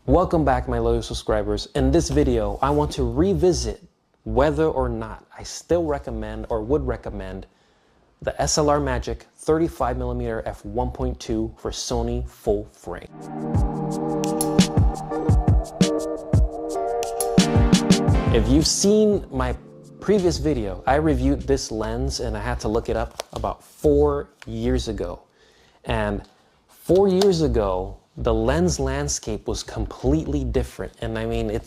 Welcome back, my loyal subscribers. In this video, I want to revisit whether or not I still recommend or would recommend the SLR Magic 35mm F1.2 for Sony full frame. If you've seen my previous video, I reviewed this lens and I had to look it up about 4 years ago. And 4 years ago, the lens landscape was completely different. And I mean,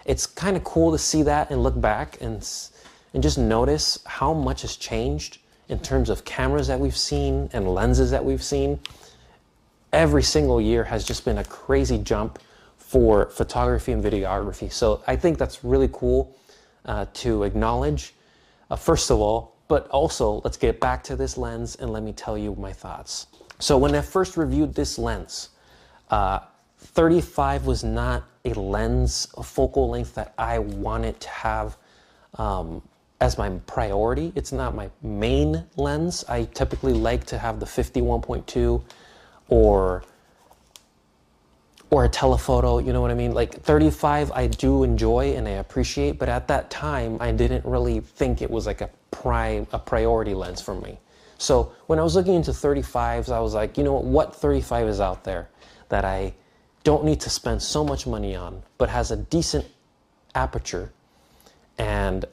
it's kind of cool to see that and look back and just notice how much has changed in terms of cameras that we've seen and lenses that we've seen. Every single year has just been a crazy jump for photography and videography. So I think that's really cool to acknowledge, first of all, but also let's get back to this lens and let me tell you my thoughts. So when I first reviewed this lens, 35 was not a lens, a focal length that I wanted to have as my priority. It's not my main lens. I typically like to have the 51.2 or a telephoto, you know what I mean? Like 35 I do enjoy and I appreciate, but at that time I didn't really think it was like a priority lens for me. So when I was looking into 35s, I was like, you know what 35 is out there that I don't need to spend so much money on, but has a decent aperture and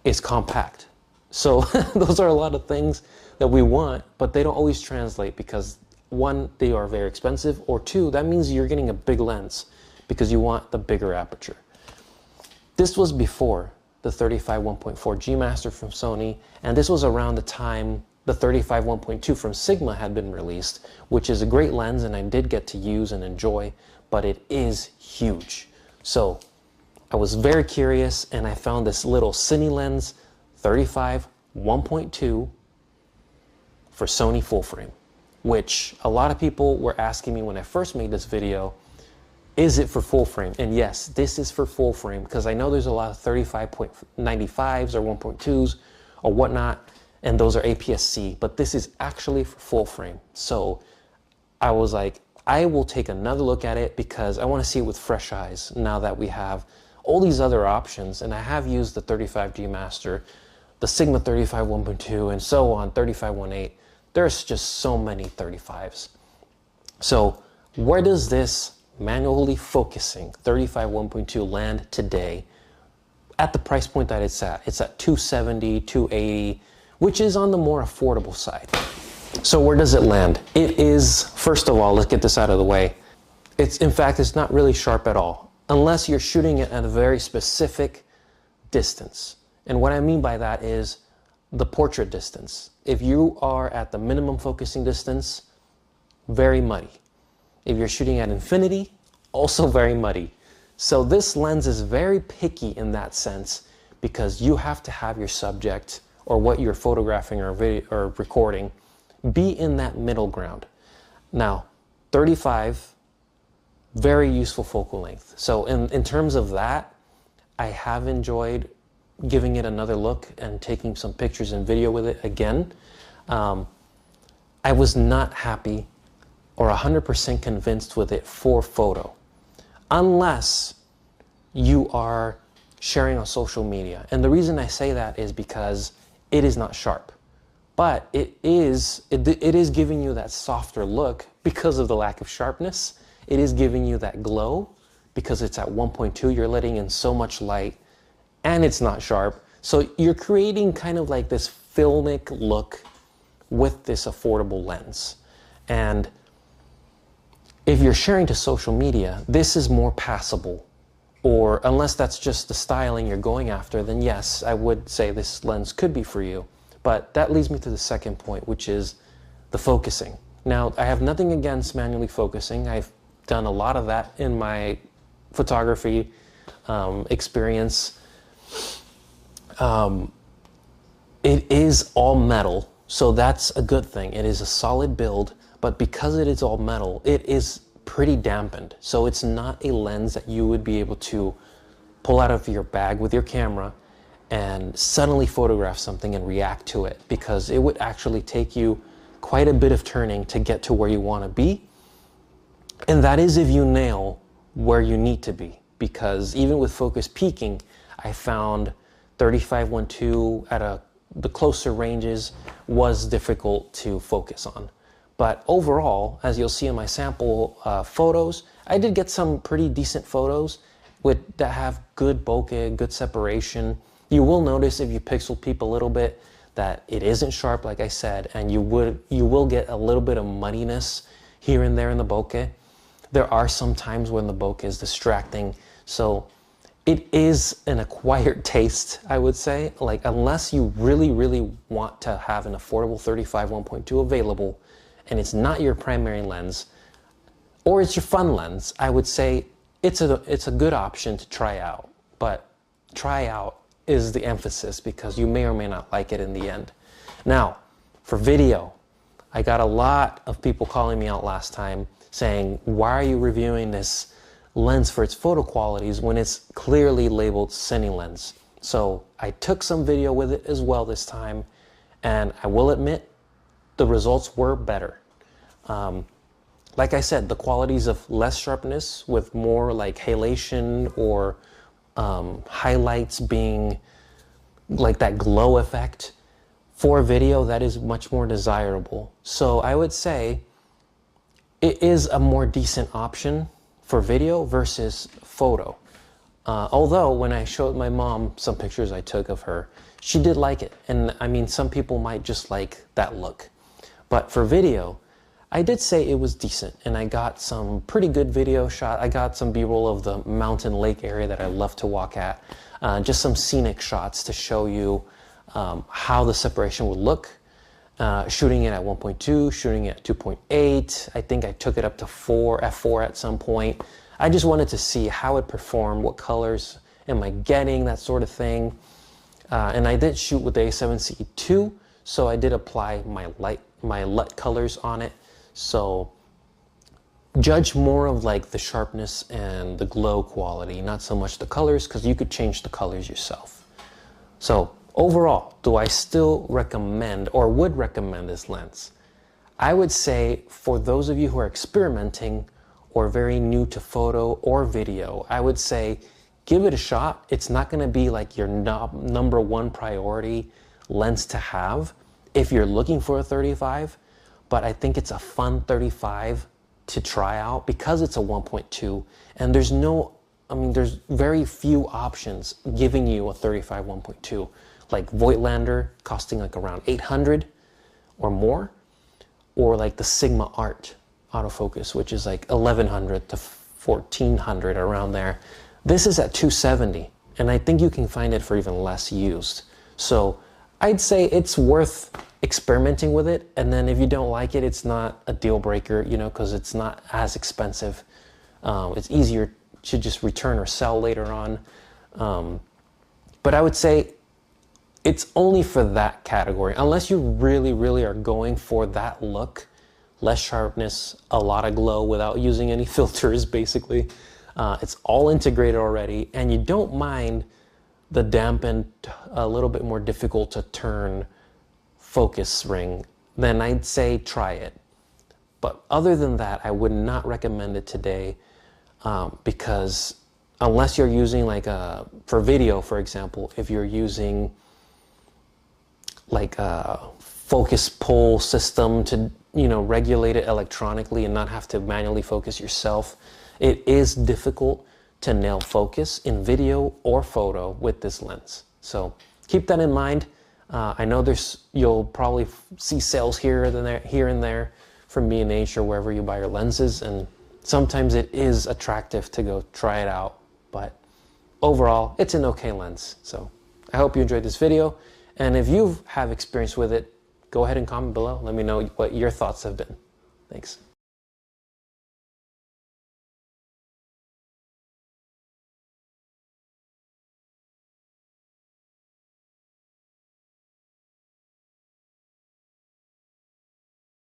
is compact. So those are a lot of things that we want, but they don't always translate because one, they are very expensive, or two, that means you're getting a big lens because you want the bigger aperture. This was before the 35 1.4 G Master from Sony, and this was around the time the 35 1.2 from Sigma had been released, which is a great lens and I did get to use and enjoy, but it is huge. So I was very curious and I found this little Cine lens 35 1.2 for Sony full frame, which a lot of people were asking me when I first made this video, is it for full frame? And yes, this is for full frame because I know there's a lot of 35.95s or 1.2s or whatnot, and those are APS-C, but this is actually for full frame. So I was like, I will take another look at it because I want to see it with fresh eyes now that we have all these other options, and I have used the 35 G Master, the Sigma 35 1.2, and so on, 35 1.8. There's just so many 35s. So where does this manually focusing 35 1.2 land today at the price point that it's at? It's at $270, $280, which is on the more affordable side. So where does it land? It is, first of all, let's get this out of the way. In fact, it's not really sharp at all, unless you're shooting it at a very specific distance. And what I mean by that is the portrait distance. If you are at the minimum focusing distance, very muddy. If you're shooting at infinity, also very muddy. So this lens is very picky in that sense because you have to have your subject or what you're photographing or video or recording be in that middle ground. Now, 35, very useful focal length. So in terms of that, I have enjoyed giving it another look and taking some pictures and video with it again. I was not happy or 100% convinced with it for photo, unless you are sharing on social media. And the reason I say that is because it is not sharp, but it is giving you that softer look because of the lack of sharpness. It is giving you that glow because it's at 1.2, you're letting in so much light and it's not sharp. So you're creating kind of like this filmic look with this affordable lens. And if you're sharing to social media, this is more passable. Or unless that's just the styling you're going after, then yes, I would say this lens could be for you. But that leads me to the second point, which is the focusing. Now, I have nothing against manually focusing. I've done a lot of that in my photography experience. It is all metal, so that's a good thing. It is a solid build, but because it is all metal, it is pretty dampened. So it's not a lens that you would be able to pull out of your bag with your camera and suddenly photograph something and react to it, because it would actually take you quite a bit of turning to get to where you want to be. And that is if you nail where you need to be, because even with focus peaking, I found 35-1.2 at the closer ranges was difficult to focus on. But overall, as you'll see in my sample photos, I did get some pretty decent photos that have good bokeh, good separation. You will notice if you pixel peep a little bit that it isn't sharp, like I said, and you will get a little bit of muddiness here and there in the bokeh. There are some times when the bokeh is distracting, so it is an acquired taste, I would say. Like, unless you really, really want to have an affordable 35-1.2 available, and it's not your primary lens, or it's your fun lens, I would say it's a good option to try out. But try out is the emphasis, because you may or may not like it in the end. Now, for video, I got a lot of people calling me out last time saying, why are you reviewing this lens for its photo qualities when it's clearly labeled Cine lens? So I took some video with it as well this time, and I will admit the results were better. Like I said, the qualities of less sharpness with more like halation or highlights being like that glow effect, for video, that is much more desirable. So I would say it is a more decent option for video versus photo. Although when I showed my mom some pictures I took of her, she did like it. And I mean, some people might just like that look. But for video, I did say it was decent, and I got some pretty good video shot. I got some B-roll of the mountain lake area that I love to walk at. Just some scenic shots to show you how the separation would look. Shooting it at 1.2, shooting it at 2.8. I think I took it up to f4 at some point. I just wanted to see how it performed, what colors am I getting, that sort of thing. And I did shoot with the A7C II, so I did apply my LUT colors on it. So judge more of like the sharpness and the glow quality, not so much the colors, because you could change the colors yourself. So overall, do I still recommend or would recommend this lens? I would say for those of you who are experimenting or very new to photo or video, I would say give it a shot. It's not going to be like your number one priority lens to have if you're looking for a 35, but I think it's a fun 35 to try out because it's a 1.2, and there's very few options giving you a 35 1.2, like Voigtlander costing like around 800 or more, or like the Sigma Art autofocus, which is like 1100 to 1400, around there. This is at 270, and I think you can find it for even less used. So I'd say it's worth experimenting with it, and then if you don't like it, it's not a deal breaker, you know, because it's not as expensive. It's easier to just return or sell later on. But I would say it's only for that category, unless you really, really are going for that look, less sharpness, a lot of glow without using any filters, basically. It's all integrated already, and you don't mind the dampened, a little bit more difficult to turn focus ring, then I'd say try it. But other than that, I would not recommend it today, because unless you're using like for video, for example, if you're using like a focus pull system to, you know, regulate it electronically and not have to manually focus yourself, it is difficult to nail focus in video or photo with this lens. So keep that in mind. I know you'll probably see sales here and there from B&H or wherever you buy your lenses, and sometimes it is attractive to go try it out, but overall it's an okay lens. So I hope you enjoyed this video, and if you have experience with it, go ahead and comment below. Let me know what your thoughts have been. Thanks.